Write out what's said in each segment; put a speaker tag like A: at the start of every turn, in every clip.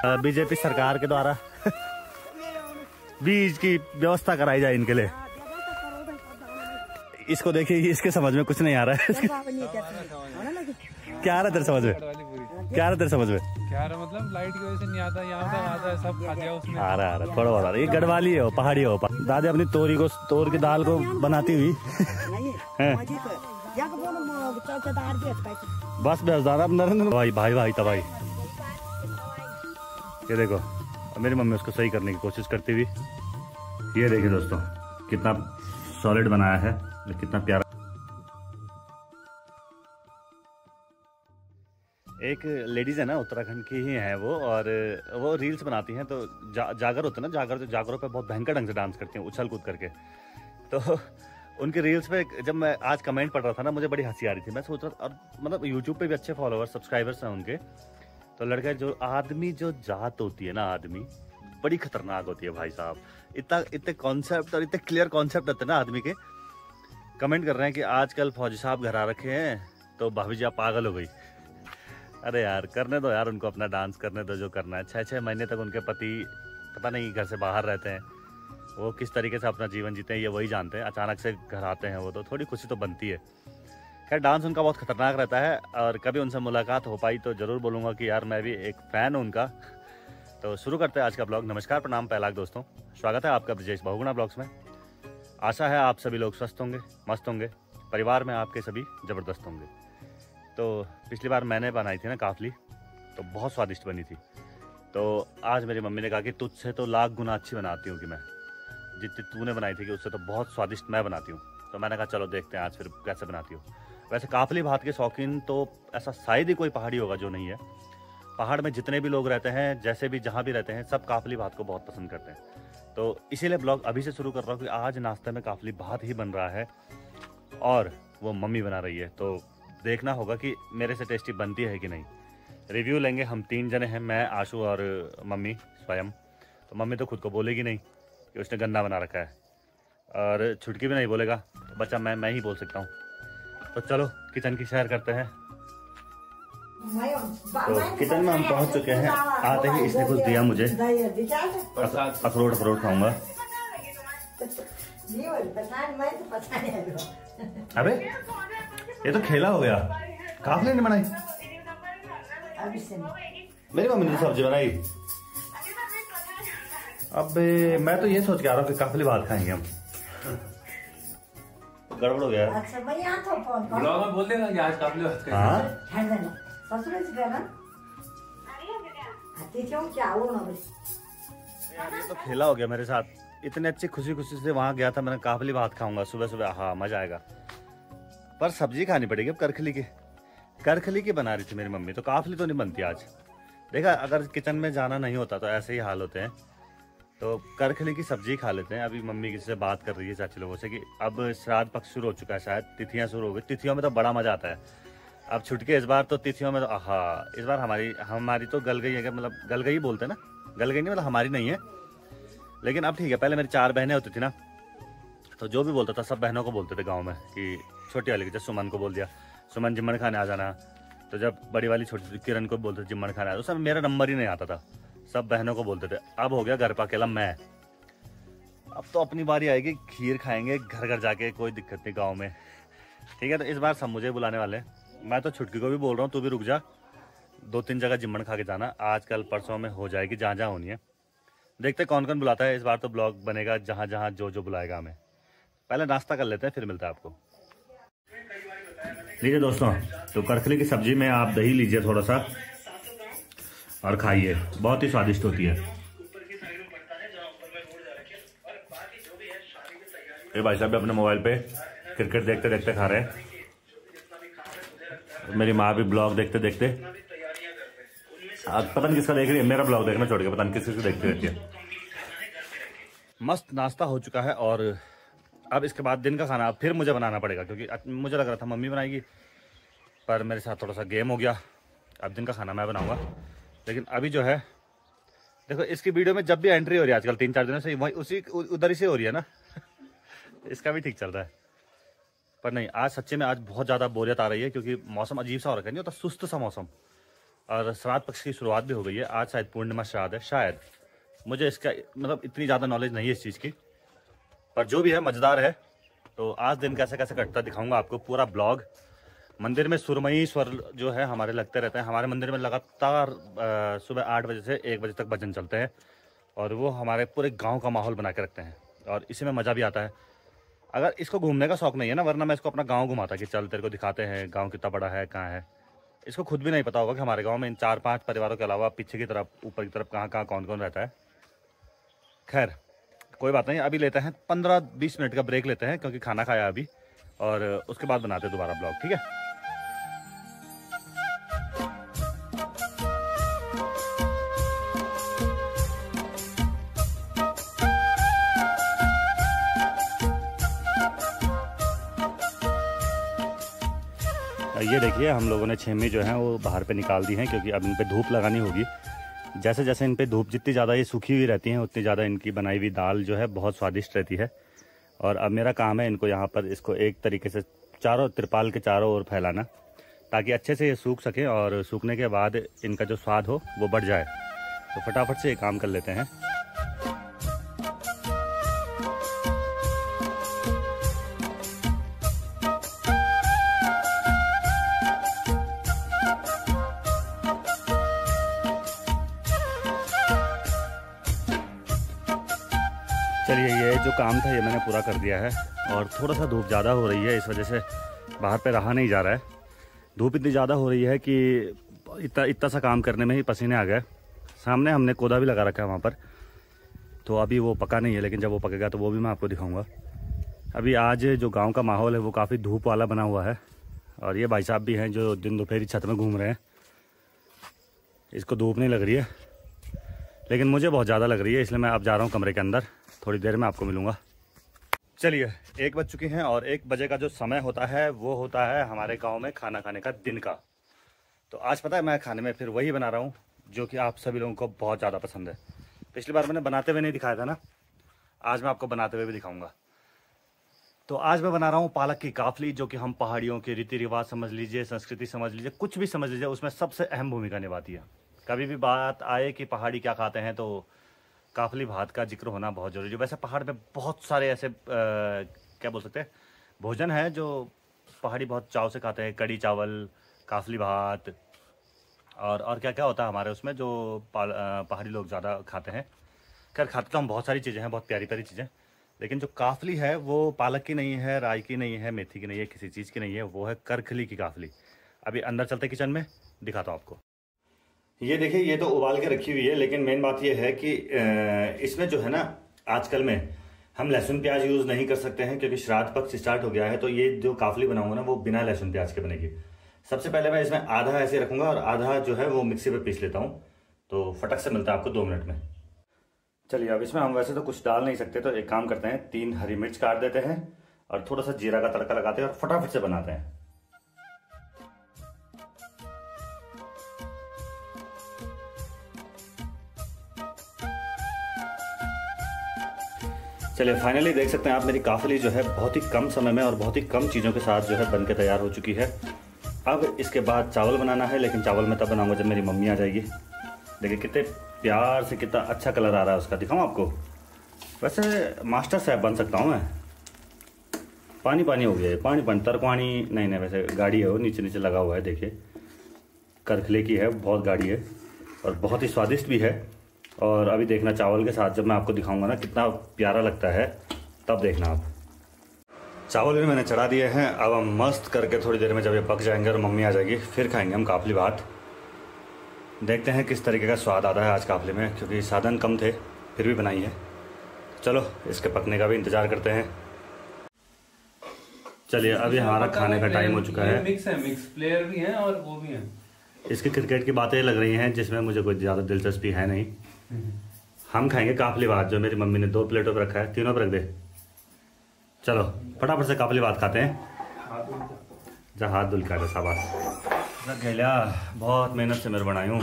A: BJP सरकार के द्वारा बीज की व्यवस्था कराई जाए इनके लिए। इसको देखिए, इसके समझ में कुछ नहीं आ रहा है। क्या आ रहा है तेरे समझ में? क्या आ रहा है तेरे समझ में?
B: क्या रहा मतलब लाइट की वजह से नहीं आता, यहाँ तक आता है, सब खा दिया उसने।
A: आ रहा थोड़ा बहुत आ रहा है। ये गढ़वाली हो, पहाड़ी हो। दादी अपनी तोर की दाल को बनाती हुई बस बेहदारा नरेंद्र भाई तबाही। ये देखो मेरी मम्मी उसको सही करने की कोशिश करती हुई। ये देखिए दोस्तों कितना सॉलिड बनाया है, कितना प्यारा। एक लेडीज है ना, उत्तराखंड की ही है वो, और वो रील्स बनाती हैं। तो जागर होते हैं ना, जागरों पे बहुत भयंकर ढंग से डांस करती हैं, उछल कूद करके। तो उनके रील्स पे जब मैं आज कमेंट पढ़ रहा था ना, मुझे बड़ी हंसी आ रही थी। मैं सोच रहा, और मतलब यूट्यूब पे भी अच्छे फॉलोअर्स सब्सक्राइबर्स हैं उनके। तो लड़का जो आदमी जो जात होती है ना, आदमी बड़ी खतरनाक होती है भाई साहब। इतने कॉन्सेप्ट और इतने क्लियर कॉन्सेप्ट होते हैं ना आदमी के। कमेंट कर रहे हैं कि आजकल फौजी साहब घर आ रखे हैं तो भाभी जी आप पागल हो गई। अरे यार करने दो यार, उनको अपना डांस करने दो जो करना है। 6-6 महीने तक उनके पति पता नहीं घर से बाहर रहते हैं, वो किस तरीके से अपना जीवन जीते हैं ये वही जानते हैं। अचानक से घर आते हैं वो, तो थोड़ी खुशी तो बनती है। खैर डांस उनका बहुत खतरनाक रहता है, और कभी उनसे मुलाकात हो पाई तो ज़रूर बोलूँगा कि यार मैं भी एक फ़ैन हूँ उनका। तो शुरू करते हैं आज का ब्लॉग। नमस्कार, प्रणाम, पहलाक दोस्तों, स्वागत है आपका ब्रजेश बहुगुणा ब्लॉग्स में। आशा है आप सभी लोग स्वस्थ होंगे, मस्त होंगे, परिवार में आपके सभी ज़बरदस्त होंगे। तो पिछली बार मैंने बनाई थी ना काफली, तो बहुत स्वादिष्ट बनी थी। तो आज मेरी मम्मी ने कहा कि तुझसे तो लाख गुना अच्छी बनाती हूँ कि मैं, जितनी तूने बनाई थी कि उससे तो बहुत स्वादिष्ट मैं बनाती हूँ। तो मैंने कहा चलो देखते हैं आज फिर कैसे बनाती हूँ। वैसे काफली भात के शौकीन तो ऐसा शायद ही कोई पहाड़ी होगा जो नहीं है। पहाड़ में जितने भी लोग रहते हैं, जैसे भी जहाँ भी रहते हैं, सब काफली भात को बहुत पसंद करते हैं। तो इसीलिए ब्लॉग अभी से शुरू कर रहा हूँ कि आज नाश्ते में काफली भात ही बन रहा है और वो मम्मी बना रही है। तो देखना होगा कि मेरे से टेस्टी बनती है कि नहीं। रिव्यू लेंगे हम 3 जने हैं, मैं, आशु और मम्मी स्वयं। तो मम्मी तो खुद को बोलेगी नहीं कि उसने गंदा बना रखा है, और छुटकी भी नहीं बोलेगा, तो बच्चा मैं ही बोल सकता हूँ। तो चलो किचन की सैर करते हैं। तो किचन में हम पहुँच चुके हैं। आते ही इसने कुछ दिया मुझे, अखरोट खाऊंगा। अबे ये तो खेला हो गया। काफली ने बनाई, मेरी मम्मी ने सब्जी बनाई। अबे मैं तो ये सोच के आ रहा हूँ कि काफली भात खाएंगे हम। गड़बड़ हो गया। अच्छा भैया तो ब्लॉग में बोल देना कि आज काफली भात खाएंगे। हाँ ससुर से कहना ये तो खेला हो गया मेरे साथ। इतने अच्छी खुशी से वहां गया था, मैंने काफली भात खाऊंगा सुबह सुबह, हाँ मजा आएगा। पर सब्जी खानी पड़ेगी अब करखली की बना रही थी मेरी मम्मी, तो काफली तो नहीं बनती आज। देखा, अगर किचन में जाना नहीं होता तो ऐसे ही हाल होते हैं। तो करखली की सब्जी खा लेते हैं। अभी मम्मी किसी से बात कर रही है चाची लोगों से कि अब श्राद्ध पक्ष शुरू हो चुका है, शायद तिथियां शुरू हो गई। तिथियों में तो बड़ा मजा आता है। अब छुटके इस बार तो तिथियों में तो इस बार हमारी तो गल गई है, मतलब गल गई बोलते ना, गल गई नहीं मतलब हमारी नहीं है, लेकिन अब ठीक है। पहले मेरी 4 बहनें होती थी ना, तो जो भी बोलता था सब बहनों को बोलते थे गाँव में कि छोटी वाली जैसे सुमन को बोल दिया, सुमन जिम्मन खाने आ जाना। तो जब बड़ी वाली छोटी किरण को बोलते थे जिम्मन खाने आ, उस समय मेरा नंबर ही नहीं आता था, सब बहनों को बोलते थे। अब हो गया घर पर अकेला मैं। अब तो अपनी बारी आएगी, खीर खाएंगे घर घर जाके, कोई दिक्कत नहीं गाँव में। ठीक है, तो इस बार सब मुझे बुलाने वाले हैं। मैं तो छुटकी को भी बोल रहा हूँ, तू भी रुक जा, 2-3 जगह जिम्मन खा के जाना। आज कल परसों में हो जाएगी जहाँ जहाँ होनी है। देखते कौन कौन बुलाता है। इस बार तो ब्लॉग बनेगा जहाँ जहाँ जो बुलाएगा हमें। पहले नाश्ता कर लेते हैं, फिर मिलता है आपको। लीजिए दोस्तों, तो करखली की सब्जी में आप दही लीजिए थोड़ा सा और खाइए, बहुत ही स्वादिष्ट होती है। ये भाई साहब अपने मोबाइल पे क्रिकेट देखते देखते खा रहे हैं। मेरी माँ भी ब्लॉग देखते देखते, आज पता नहीं किसका देख रही है, मेरा ब्लॉग देखना छोड़ के पता नहीं किसी से देखती रहती है। मस्त नाश्ता हो चुका है, और अब इसके बाद दिन का खाना फिर मुझे बनाना पड़ेगा, क्योंकि मुझे लग रहा था मम्मी बनाएगी, पर मेरे साथ थोड़ा सा गेम हो गया। अब दिन का खाना मैं बनाऊंगा। लेकिन अभी जो है देखो, इसकी वीडियो में जब भी एंट्री हो रही है आजकल 3-4 दिनों से, वही उसी उधर ही से हो रही है ना। इसका भी ठीक चल रहा है। पर नहीं, आज सच्चे में आज बहुत ज़्यादा बोरियत आ रही है, क्योंकि मौसम अजीब सा हो रखा है, नहीं होता सुस्त सा मौसम। और श्राद्ध पक्ष की शुरुआत भी हो गई है। आज शायद पूर्णिमा श्राद्ध है, शायद, मुझे इसका मतलब इतनी ज़्यादा नॉलेज नहीं है इस चीज़ की, पर जो भी है मज़ेदार है। तो आज दिन कैसे कैसे कटता दिखाऊंगा आपको पूरा ब्लॉग। मंदिर में सुरमई स्वर जो है हमारे लगते रहते हैं। हमारे मंदिर में लगातार सुबह 8 बजे से 1 बजे तक भजन चलते हैं और वो हमारे पूरे गांव का माहौल बना के रखते हैं और इसी में मज़ा भी आता है। अगर इसको घूमने का शौक नहीं है ना, वरना मैं इसको अपना गांव घुमाता कि चल तेरे को दिखाते हैं गांव कितना बड़ा है, कहाँ है। इसको खुद भी नहीं पता होगा कि हमारे गांव में इन 4-5 परिवारों के अलावा पीछे की तरफ, ऊपर की तरफ कहाँ कहाँ कौन कौन रहता है। खैर कोई बात नहीं, अभी लेते हैं 15-20 मिनट का ब्रेक लेते हैं क्योंकि खाना खाया अभी, और उसके बाद बनाते हैं दोबारा ब्लॉग, ठीक है। ये देखिए हम लोगों ने छेमी जो है वो बाहर पे निकाल दी हैं क्योंकि अब इन पे धूप लगानी होगी। जैसे जैसे इन पे धूप जितनी ज़्यादा ये सूखी हुई रहती हैं उतनी ज़्यादा इनकी बनाई हुई दाल जो है बहुत स्वादिष्ट रहती है। और अब मेरा काम है इनको यहाँ पर इसको एक तरीके से चारों तिरपाल के चारों ओर फैलाना ताकि अच्छे से ये सूख सकें और सूखने के बाद इनका जो स्वाद हो वो बढ़ जाए। तो फटाफट से ये काम कर लेते हैं। चलिए ये जो काम था ये मैंने पूरा कर दिया है और थोड़ा सा धूप ज़्यादा हो रही है, इस वजह से बाहर पे रहा नहीं जा रहा है। धूप इतनी ज़्यादा हो रही है कि इतना सा काम करने में ही पसीने आ गए। सामने हमने कोदा भी लगा रखा है वहाँ पर, तो अभी वो पका नहीं है, लेकिन जब वो पकेगा तो वो भी मैं आपको दिखाऊंगा। अभी आज जो गाँव का माहौल है वो काफ़ी धूप वाला बना हुआ है और ये भाई साहब भी हैं जो दिन दोपहरी छत में घूम रहे हैं। इसको धूप नहीं लग रही है लेकिन मुझे बहुत ज़्यादा लग रही है, इसलिए मैं अब जा रहा हूँ कमरे के अंदर। थोड़ी देर में आपको मिलूँगा। चलिए 1 बज चुकी हैं और 1 बजे का जो समय होता है वो होता है हमारे गांव में खाना खाने का दिन का। तो आज पता है मैं खाने में फिर वही बना रहा हूँ जो कि आप सभी लोगों को बहुत ज़्यादा पसंद है। पिछली बार मैंने बनाते हुए नहीं दिखाया था ना, आज मैं आपको बनाते हुए भी दिखाऊँगा। तो आज मैं बना रहा हूँ पालक की काफली, जो कि हम पहाड़ियों के रीति रिवाज समझ लीजिए, संस्कृति समझ लीजिए, कुछ भी समझ लीजिए, उसमें सबसे अहम भूमिका निभाती है। कभी भी बात आए कि पहाड़ी क्या खाते हैं तो काफली भात का जिक्र होना बहुत जरूरी है। वैसे पहाड़ में बहुत सारे ऐसे क्या बोल सकते हैं भोजन है जो पहाड़ी बहुत चाव से खाते हैं। कड़ी चावल, काफली भात और क्या क्या होता है हमारे उसमें जो पहाड़ी लोग ज़्यादा खाते हैं। खैर खाते तो हम बहुत सारी चीज़ें हैं, बहुत प्यारी प्यारी चीज़ें, लेकिन जो काफली है वो पालक की नहीं है, राई की नहीं है, मेथी की नहीं है, किसी चीज़ की नहीं है, वो है करखली की काफली। अभी अंदर चलते किचन में, दिखाता हूँ आपको। ये देखिए ये तो उबाल के रखी हुई है, लेकिन मेन बात ये है कि इसमें जो है ना आजकल में हम लहसुन प्याज यूज़ नहीं कर सकते हैं क्योंकि श्राद्ध पक्ष स्टार्ट हो गया है। तो ये जो काफली बनाऊंगा ना वो बिना लहसुन प्याज के बनेगी। सबसे पहले मैं इसमें आधा ऐसे रखूंगा और आधा जो है वो मिक्सी पे पीस लेता हूँ। तो फटक से मिलता है आपको 2 मिनट में। चलिए अब इसमें हम वैसे तो कुछ डाल नहीं सकते, तो एक काम करते हैं 3 हरी मिर्च काट देते हैं और थोड़ा सा जीरा का तड़का लगाते हैं और फटाफट से बनाते हैं। चलिए फाइनली देख सकते हैं आप मेरी काफली जो है बहुत ही कम समय में और बहुत ही कम चीज़ों के साथ जो है बन के तैयार हो चुकी है। अब इसके बाद चावल बनाना है, लेकिन चावल मैं तब बनाऊंगा जब मेरी मम्मी आ जाएगी। देखिए कितने प्यार से कितना अच्छा कलर आ रहा है उसका, दिखाऊं आपको। वैसे मास्टर साहब बन सकता हूँ मैं। पानी पानी हो गया है, पानी पानी तरकवानी नहीं, वैसे गाड़ी है वो नीचे नीचे लगा हुआ है। देखिए करखले की है, बहुत गाढ़ी है और बहुत ही स्वादिष्ट भी है। और अभी देखना चावल के साथ जब मैं आपको दिखाऊंगा ना कितना प्यारा लगता है, तब देखना आप। चावल भी मैंने चढ़ा दिए हैं। अब हम मस्त करके थोड़ी देर में जब ये पक जाएंगे और मम्मी आ जाएगी फिर खाएंगे हम काफली भात। देखते हैं किस तरीके का स्वाद आता है आज काफली में, क्योंकि साधन कम थे फिर भी बनाई है। चलो इसके पकने का भी इंतज़ार करते हैं। चलिए अभी हमारा खाने का टाइम हो चुका है।
B: मिक्स प्लेयर भी हैं और वो भी हैं।
A: इसकी क्रिकेट की बातें लग रही हैं जिसमें मुझे कोई ज़्यादा दिलचस्पी है नहीं। हम खाएंगे काफली भात जो मेरी मम्मी ने 2 प्लेटों पर रखा है, तीनों पर रख दे। चलो फटाफट से काफली भात खाते हैं। जा हाथ धुल के शाबाश गैला, बहुत मेहनत से मेरे बनाई हूँ।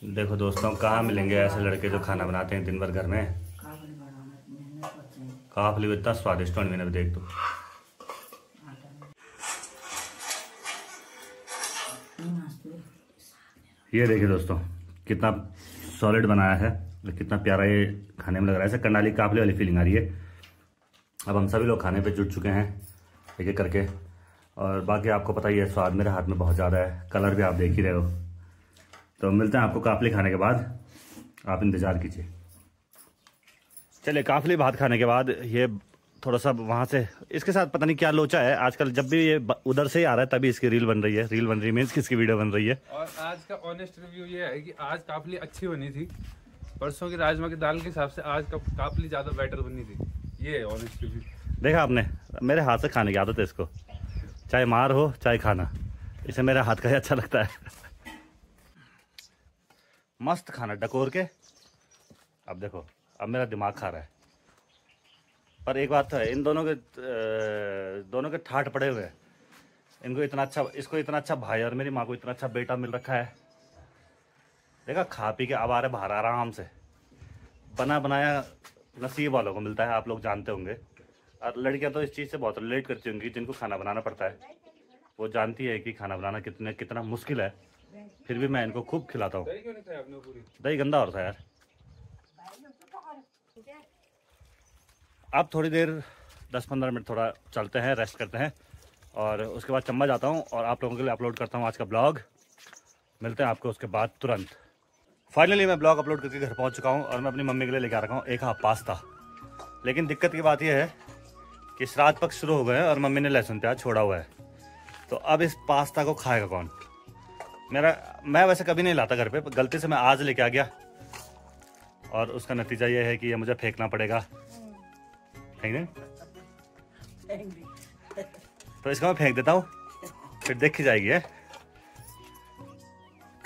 A: देखो दोस्तों कहाँ मिलेंगे ऐसे लड़के जो खाना बनाते हैं दिन भर घर में। काफली इतना स्वादिष्ट होने मैंने देख दो। ये देखिए दोस्तों कितना सॉलिड बनाया है, कितना प्यारा ये खाने में लग रहा है। ऐसे कर्नाली काफले वाली फीलिंग आ रही है। अब हम सभी लोग खाने पे जुट चुके हैं एक एक करके, और बाकी आपको पता ही है स्वाद मेरे हाथ में बहुत ज़्यादा है, कलर भी आप देख ही रहे हो। तो मिलते हैं आपको काफली खाने के बाद, आप इंतज़ार कीजिए। चलिए काफली भात खाने के बाद ये थोड़ा सा वहाँ से इसके साथ पता नहीं क्या लोचा है आजकल, जब भी ये उधर से ही आ रहा है तभी इसकी रील बन रही है। रील बन रही मीन्स किसकी वीडियो बन रही है।
B: और आज का ऑनेस्ट रिव्यू ये है कि आज काफली अच्छी बनी थी, परसों की राजमा की दाल के हिसाब से आज का काफली ज़्यादा बेटर बनी थी। ये है ऑनेस्ट रिव्यू। देखा
A: आपने, मेरे हाथ से खाने की आदत है इसको, चाहे मार हो चाहे खाना, इसे मेरे हाथ का ही अच्छा लगता है। मस्त खाना डकोर के। अब देखो अब मेरा दिमाग खा रहा है, पर एक बात तो है, इन दोनों के ठाठ पड़े हुए हैं। इनको इतना अच्छा, इसको इतना अच्छा भाई और मेरी माँ को इतना अच्छा बेटा मिल रखा है। देखा खा पी के अब आ रहे बाहर आराम से। बना बनाया नसीब वालों को मिलता है, आप लोग जानते होंगे। और लड़कियां तो इस चीज़ से बहुत रिलेट करती होंगी, जिनको खाना बनाना पड़ता है वो जानती है कि खाना बनाना कितना मुश्किल है, फिर भी मैं इनको खूब खिलाता हूँ। दही गंदा होता है यार। अब थोड़ी देर 10-15 मिनट थोड़ा चलते हैं, रेस्ट करते हैं, और उसके बाद चम्बा जाता हूँ और आप लोगों के लिए अपलोड करता हूँ आज का ब्लॉग। मिलते हैं आपको उसके बाद तुरंत। फाइनली मैं ब्लॉग अपलोड करके घर पहुँच चुका हूँ और मैं अपनी मम्मी के लिए लेकर आ रखा हूँ एक हाफ पास्ता। लेकिन दिक्कत की बात यह है कि श्राद्ध पक्ष शुरू हो गए हैं और मम्मी ने लहसुन प्याज छोड़ा हुआ है, तो अब इस पास्ता को खाएगा कौन। मैं वैसे कभी नहीं लाता घर पे, गलती से मैं आज लेके आ गया और उसका नतीजा ये है कि ये मुझे फेंकना पड़ेगा। तो इसका मैं फेंक देता हूँ, फिर देखी जाएगी है।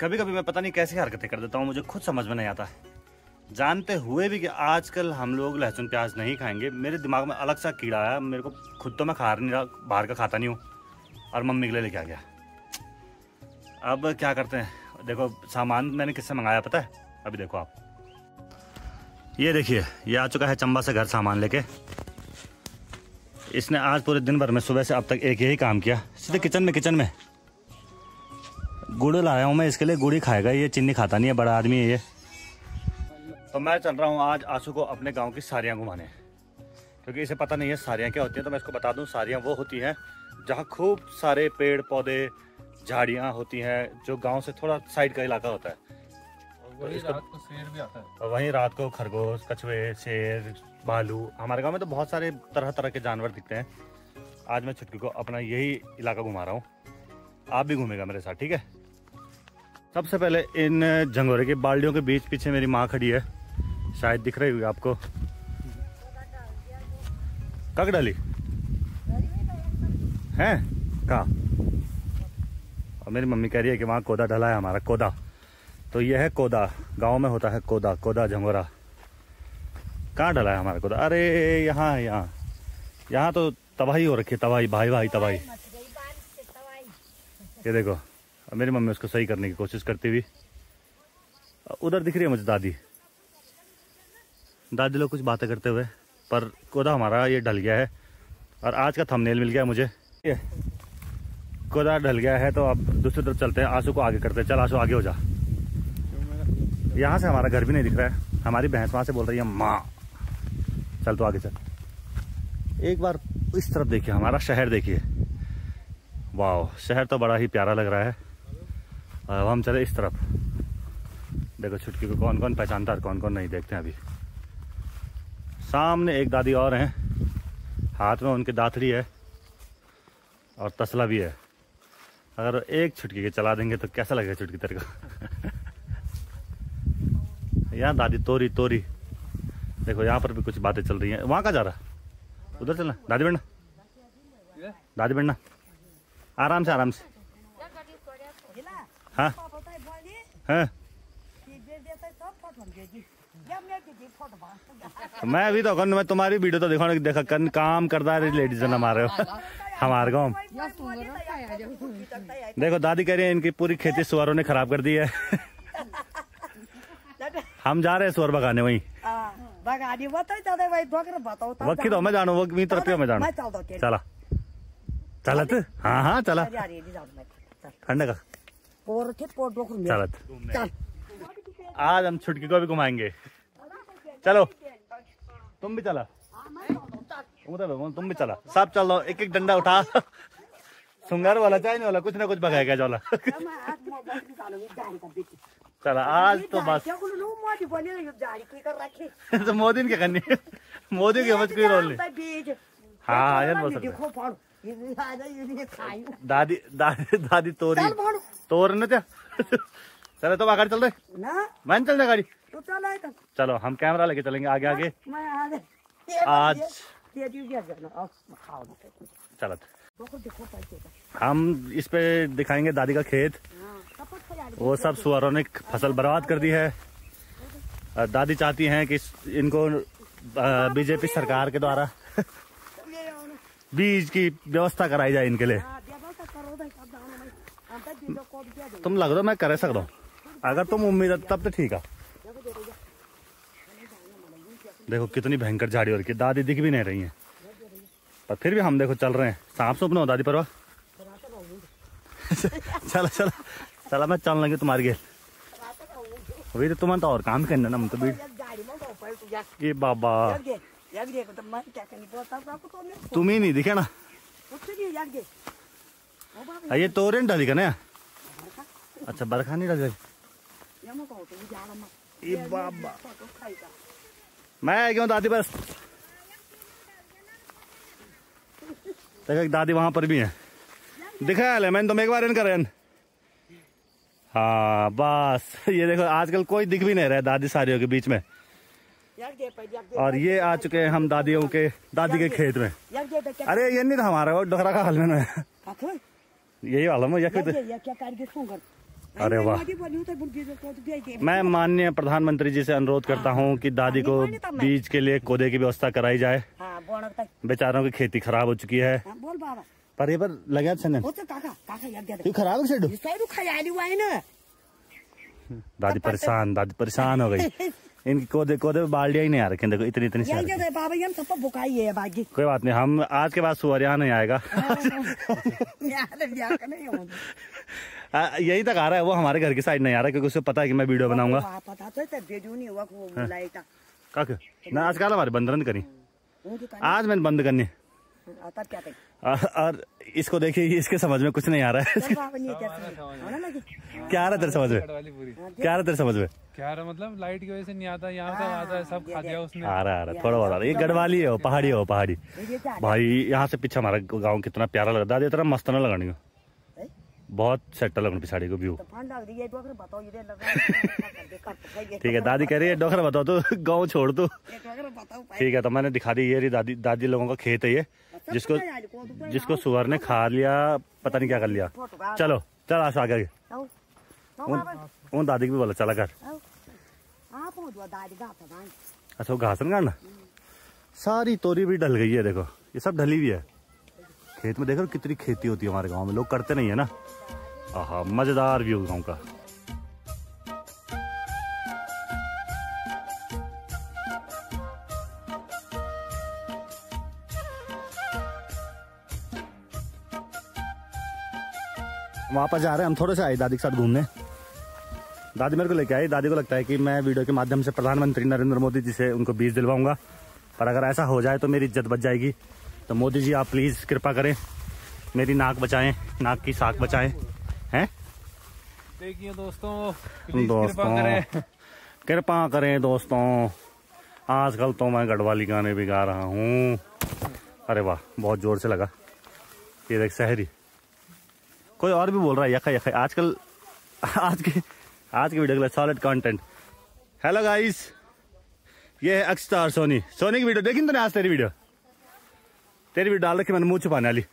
A: कभी कभी मैं पता नहीं कैसी हरकतें कर देता हूँ, मुझे खुद समझ में नहीं आता, जानते हुए भी कि आजकल हम लोग लहसुन प्याज नहीं खाएंगे। मेरे दिमाग में अलग सा कीड़ा आया, मेरे को खुद तो मैं खा नहीं रहा, बाहर का खाता नहीं हूँ, और मम्मी के लिए लेके आ गया। अब क्या करते हैं, देखो सामान मैंने किससे मंगाया पता है, अभी देखो आप, ये देखिए ये आ चुका है चंबा से घर सामान लेके। इसने आज पूरे दिन भर में सुबह से अब तक एक यही काम किया, सीधे किचन में। गुड़ लाया हूँ मैं इसके लिए, गुड़ ही खाएगा ये, चीनी खाता नहीं है, बड़ा आदमी है ये। तो मैं चल रहा हूँ आज आंसू को अपने गांव की सारियाँ घुमाने, क्योंकि इसे पता नहीं है सारियाँ क्या होती हैं। तो मैं इसको बता दूँ, सारियाँ वो होती हैं जहाँ खूब सारे पेड़ पौधे झाड़ियाँ होती हैं, जो गांव से थोड़ा साइड का इलाका होता है।
B: वहीं रात को शेर भी आता है,
A: और वहीं रात को खरगोश, कछुए, शेर, भालू, हमारे गांव में तो बहुत सारे तरह के जानवर दिखते हैं। आज मैं छुटकी को अपना यही इलाका घुमा रहा हूँ, आप भी घूमेगा मेरे साथ, ठीक है। सबसे पहले इन झंगोरे की बाल्टियों के बीच पीछे मेरी माँ खड़ी है, शायद दिख रही होगी आपको। कक डाली है कहाँ, और मेरी मम्मी कह रही है कि वहाँ कोदा डला है हमारा, कोदा। तो ये है कोदा, गांव में होता है कोदा झंगोरा। कहाँ डला है हमारा कोदा, अरे यहाँ तो तबाही हो रखी है, तबाही भाई तबाही। ये देखो अब मेरी मम्मी उसको सही करने की कोशिश करती हुई। उधर दिख रही है मुझे दादी लोग कुछ बातें करते हुए, पर कोदा हमारा ये ढल गया है और आज का थंबनेल मिल गया मुझे। ये कोदा ढल गया है, तो अब दूसरी तरफ चलते हैं, आंसू को आगे करते हैं। चल आंसू आगे हो जा, यहाँ से हमारा घर भी नहीं दिख रहा है, हमारी भैंस वहाँ से बोल रही है माँ। चल तो आगे चल। एक बार इस तरफ देखिए, हमारा शहर देखिए, वाह शहर तो बड़ा ही प्यारा लग रहा है। अब हम चले इस तरफ, देखो छुटकी को कौन कौन पहचानता है, कौन कौन नहीं, देखते हैं अभी। सामने एक दादी और हैं, हाथ में उनकी दातरी है और तसला भी है। अगर एक छुटकी के चला देंगे तो कैसा लगेगा छुटकी तेरे को। यहाँ दादी तोरी देखो, यहाँ पर भी कुछ बातें चल रही हैं। वहाँ कहाँ जा रहा, उधर चलना, दादी बढ़ना आराम से। हाँ हाँ मैं अभी तो मैं तुम्हारी वीडियो तो देखा कन काम करता है लेडीज ना मारे हमारे गाँव। देखो दादी कह रही है इनकी पूरी खेती सुअरों ने खराब कर दी है। हम जा रहे हैं सुअर भगाने वहीं। वक्की तो मैं जानू, वही तरफ मैं जानू। चला तू, हाँ चला ठंडे का चल आज हम छुटकी को भी घुमाएंगे। चलो तुम भी चला, तुम भी चला, सब चलो, एक एक डंडा उठा। सुंगर वाला चाइने वाला कुछ ना कुछ भगाएगा जोला। चला आज तो बस। तो मोदी क्या करनी, मोदी की समझ कोई रोल नहीं। हाँ यार बोल सकते दादी दादी दादी तोड़ न क्या। चलो तो गाड़ी चल रहे मैन चल रहे गाड़ी। चलो हम कैमरा लेके चलेंगे आगे आगे आज। चलो हम इस पे दिखाएंगे दादी का खेत। वो सब सुअरों ने फसल बर्बाद कर दी है। दादी चाहती हैं कि इनको बीजेपी सरकार के द्वारा बीज की व्यवस्था कराई जाए इनके लिए। तुम लग दो मैं कर सकता हूँ, अगर तुम उम्मीद है तब तो ठीक है। देखो कितनी भयंकर झाड़ी हो रही है, दादी दिख भी नहीं रही है, पर फिर भी हम देखो चल रहे हैं। सांप सूप ना हो दादी परवा। चलो चलो चलो मैं चल लगे तुम्हारे गेल। वही तो तुम तो और काम करना ना, हम तो बीट ये बाबा तुम ही नहीं दिखे ना। ये तोरें डाली का ना। अच्छा बरखा नहीं डाली। ये बाबा मैं क्यों दादी बस। देखो दादी वहां पर भी है, दिखाया ले मैंने तुम एक बार इनका रहन। हाँ बस ये देखो आजकल कोई दिख भी नहीं रहा है दादी सारियों के बीच में। और ये आ चुके हैं हम दादियों के दादी के खेत में। अरे ये नहीं था हमारा, वो डोखरा का हल में यही वाला मैं। अरे वाह, मैं माननीय प्रधानमंत्री जी से अनुरोध करता हूँ कि दादी को बीज के लिए कोदे की व्यवस्था कराई जाए। बेचारों की खेती खराब हो चुकी है। पर ये पर लगा खराब दादी परेशान हो गई। इनकी कोदे बाल्टियां ही नहीं आ रखी। देखो इतनी इतनी कोई बात नहीं, हम आज के बाद सुअर यहाँ नहीं आएगा। यही तक आ रहा है, वो हमारे घर की साइड नहीं आ रहा क्योंकि उसे पता है कि मैं वीडियो बनाऊंगा। ना आज कल हमारे बंद करी, आज मैंने बंद करनी। और इसको देखिए, इसके समझ में कुछ नहीं आ रहा है। क्या आ रहा तेरे समझ में, क्या आ रहा तेरे समझ में?
B: क्या रहा मतलब लाइट की वजह से नहीं आता, यहाँ तो आता है, सब खा गया उसने।
A: आ रहा थोड़ा बहुत आ रहा। ये गढ़वाली है, पहाड़ी है, पहाड़ी भाई। यहाँ से पीछे हमारा गाँव कितना प्यारा लगा। दादी तरह मस्त ना लगानी हो, बहुत सेट लगनी पिछाड़ी को व्यू। ठीक है दादी कह रही है डोखर बताओ तो गाँव छोड़ दो। ठीक है तो मैंने दिखा दी, ये दादी लोगों का खेत है ये, जिसको सुअर ने खा लिया, पता नहीं क्या कर लिया। चलो चल आशा आगे। उन दादी की भी बोला चला कर। अच्छा वो घास न काटना। सारी तोरी भी ढल गई है, देखो ये सब ढली हुई है। खेत में देखो कितनी खेती होती है हमारे गांव में, लोग करते नहीं है ना। आहा मजेदार व्यू गांव का। वापस जा रहे हैं हम, थोड़े से आए दादी के साथ घूमने। दादी मेरे को लेके आई। दादी को लगता है कि मैं वीडियो के माध्यम से प्रधानमंत्री नरेंद्र मोदी जी से उनको बीज दिलवाऊंगा, पर अगर ऐसा हो जाए तो मेरी इज्जत बच जाएगी। तो मोदी जी आप प्लीज कृपा करें, मेरी नाक बचाएं, नाक की साख बचाएं। हैं
B: देखिए दोस्तों
A: कृपा करें दोस्तों। आजकल तो मैं गढ़वाली गाने भी गा रहा हूँ। अरे वाह बहुत जोर से लगा। ये देख शहरी, कोई और भी बोल रहा है यखा यखा। आजकल आज की वीडियो के लिए सॉलिड कंटेंट। हेलो गाइस, ये है अक्षतार सोनी की वीडियो देखी तूने आज? तेरी वीडियो डाल रखी मैंने, मुंह छुपाने वाली।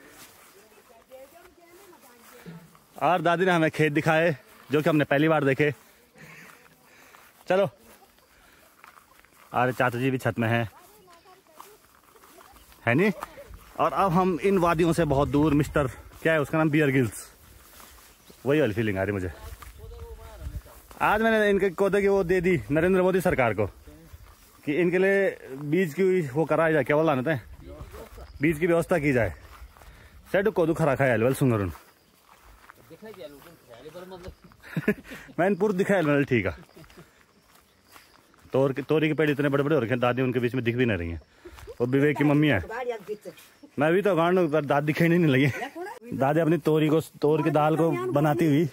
A: और दादी ने हमें खेत दिखाए जो कि हमने पहली बार देखे। चलो अरे चाचा जी भी छत में है नहीं। और अब हम इन वादियों से बहुत दूर, मिस्टर क्या है उसका नाम, बियर गिल्स, वही वाली फीलिंग आ रही मुझे। आज मैंने इनके कोदे की वो दे दी नरेंद्र मोदी सरकार को कि इनके लिए बीज की वो कराया जाए, क्या बोला ना है, बीज की व्यवस्था की जाए। सेठ कोदू खरा खाया सुंगरुन मैंने पूरा दिखाया मैंने, ठीक है। तोरी के पेड़ इतने बड़े बड़े हो रखे हैं, दादी उनके बीच में दिख भी नहीं रही है। और विवेक की मम्मी है, मैं भी तो गांड पर दादी दिखने नहीं लगी। दादी अपनी तोर की दाल को बनाती हुई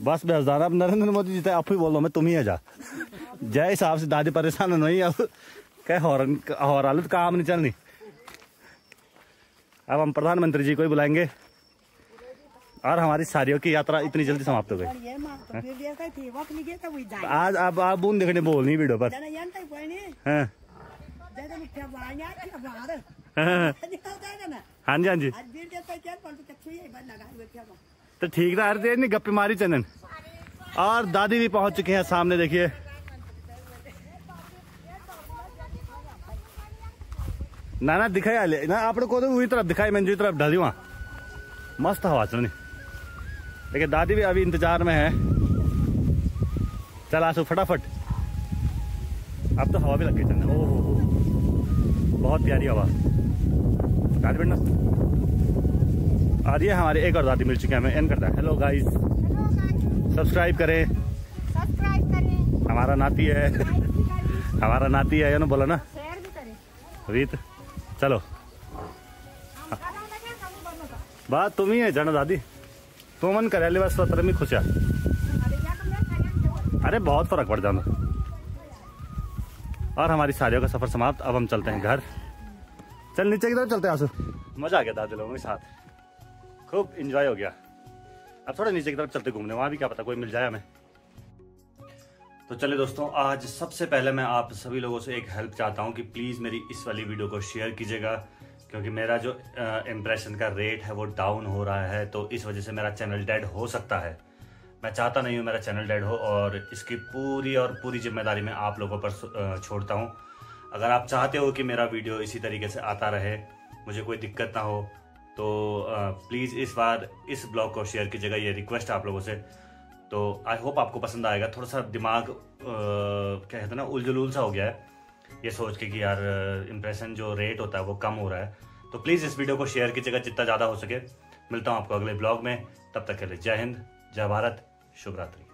A: बस बेजदार। अब नरेंद्र मोदी जी आप ही बोलो, मैं तुम ही है जा जय हिसाब से दादी परेशान नहीं। अब क्या और हालत काम नहीं चलनी। अब हम प्रधानमंत्री जी को ही बुलाएंगे और हमारी शादियों की यात्रा इतनी जल्दी समाप्त हो गई। आज अब आप बूंद देखने बोलनी वीडियो पर। हाँ जी हाँ जी, तो ठीक था। अरे नहीं गप्पे मारी चंदन। और दादी भी पहुंच चुके हैं सामने, देखिए। ना दिखाई ना आपने को तो वही तरफ दिखाई, मैंने जो तरफ ढली वहाँ मस्त हवा चलनी। देखिए दादी भी अभी इंतजार में है। चल आसू फटाफट, अब तो हवा भी लग गई चलने। ओहो बहुत प्यारी हवा। दादी बेटा आ रही है हमारी एक और दादी मिल चुकी है हमें। एंड करता है हेलो गाइस, सब्सक्राइब करें, हमारा नाती है हमारा नाती है ना, बोला ना रीत। चलो बात तुम ही है जाना दादी, तो मन करे बस स्वतंत्र में खुश है। अरे बहुत फर्क पड़ जाना। और हमारी शादियों का सफर समाप्त। अब हम चलते हैं घर। चल नीचे की तरफ चलते हैं आंसू। मजा आ गया दादी लोगों के साथ, खूब एंजॉय हो गया। अब थोड़ा नीचे की तरफ चलते घूमने, वहां भी क्या पता कोई मिल जाए हमें। तो चले दोस्तों, आज सबसे पहले मैं आप सभी लोगों से एक हेल्प चाहता हूं कि प्लीज़ मेरी इस वाली वीडियो को शेयर कीजिएगा, क्योंकि मेरा जो इम्प्रेशन का रेट है वो डाउन हो रहा है। तो इस वजह से मेरा चैनल डेड हो सकता है। मैं चाहता नहीं हूँ मेरा चैनल डेड हो, और इसकी पूरी जिम्मेदारी मैं आप लोगों पर छोड़ता हूँ। अगर आप चाहते हो कि मेरा वीडियो इसी तरीके से आता रहे, मुझे कोई दिक्कत ना हो, तो प्लीज़ इस बार इस ब्लॉग को शेयर कीजिएगा। ये रिक्वेस्ट है आप लोगों से। तो आई होप आपको पसंद आएगा। थोड़ा सा दिमाग क्या कहते हैं ना, उलझुल सा हो गया है ये सोच के कि यार इम्प्रेशन जो रेट होता है वो कम हो रहा है। तो प्लीज़ इस वीडियो को शेयर कीजिएगा जितना ज़्यादा हो सके। मिलता हूँ आपको अगले ब्लॉग में, तब तक के लिए जय हिंद, जय भारत, शुभ रात्रि।